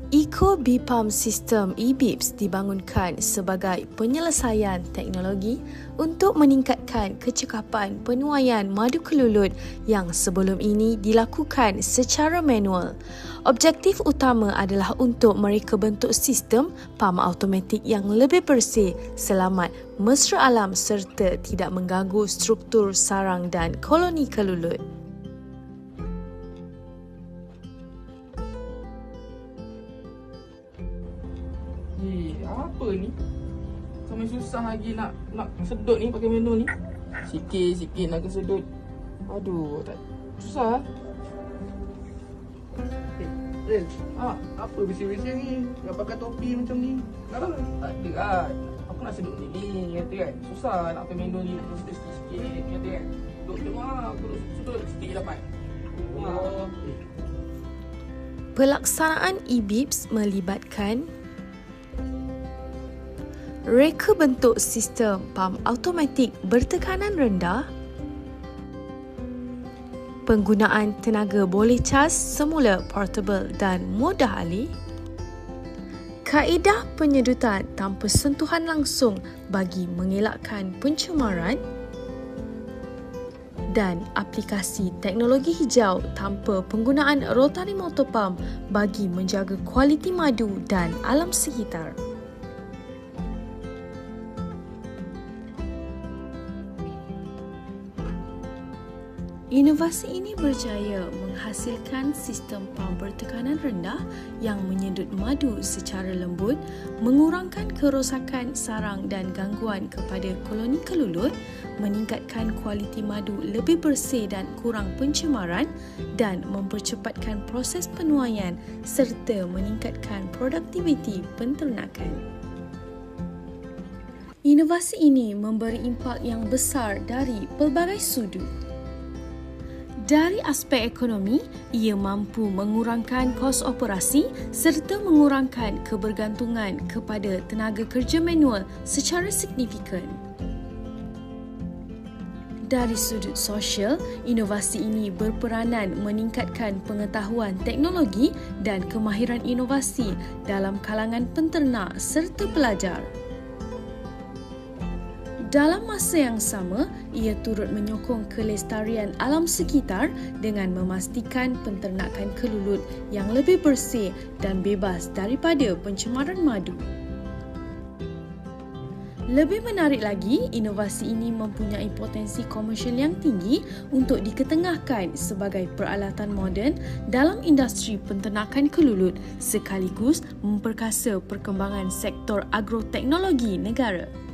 Eco-BPAM System EBIPS dibangunkan sebagai penyelesaian teknologi untuk meningkatkan kecekapan penuaian madu kelulut yang sebelum ini dilakukan secara manual. Objektif utama adalah untuk mereka bentuk sistem PAM automatik yang lebih bersih, selamat, mesra alam serta tidak mengganggu struktur sarang dan koloni kelulut. Apa ni? Sampai susah lagi nak sedut ni pakai menu ni. Sikit-sikit nak kesedut. Aduh, tak susah. Ren, apa bising-bising ni? Dah pakai topi macam ni. Kenapa? Tak ada lah. Aku nak sedut ni kata kan. Susah nak pakai menu ni. Sedut sikit-sikit kata kan. Duduk tengok lah. Aku sedut sikit dapat. Pelaksanaan EBIPS melibatkan reka bentuk sistem PAM automatik bertekanan rendah, penggunaan tenaga boleh cas semula portable dan mudah alih, kaedah penyedutan tanpa sentuhan langsung bagi mengelakkan pencemaran, dan aplikasi teknologi hijau tanpa penggunaan rotary motor pump bagi menjaga kualiti madu dan alam sekitar. Inovasi ini berjaya menghasilkan sistem PAM bertekanan rendah yang menyedut madu secara lembut, mengurangkan kerosakan sarang dan gangguan kepada koloni kelulut, meningkatkan kualiti madu lebih bersih dan kurang pencemaran dan mempercepatkan proses penuaian serta meningkatkan produktiviti penternakan. Inovasi ini memberi impak yang besar dari pelbagai sudut. Dari aspek ekonomi, ia mampu mengurangkan kos operasi serta mengurangkan kebergantungan kepada tenaga kerja manual secara signifikan. Dari sudut sosial, inovasi ini berperanan meningkatkan pengetahuan teknologi dan kemahiran inovasi dalam kalangan penternak serta pelajar. Dalam masa yang sama, ia turut menyokong kelestarian alam sekitar dengan memastikan penternakan kelulut yang lebih bersih dan bebas daripada pencemaran madu. Lebih menarik lagi, inovasi ini mempunyai potensi komersial yang tinggi untuk diketengahkan sebagai peralatan moden dalam industri penternakan kelulut sekaligus memperkasa perkembangan sektor agroteknologi negara.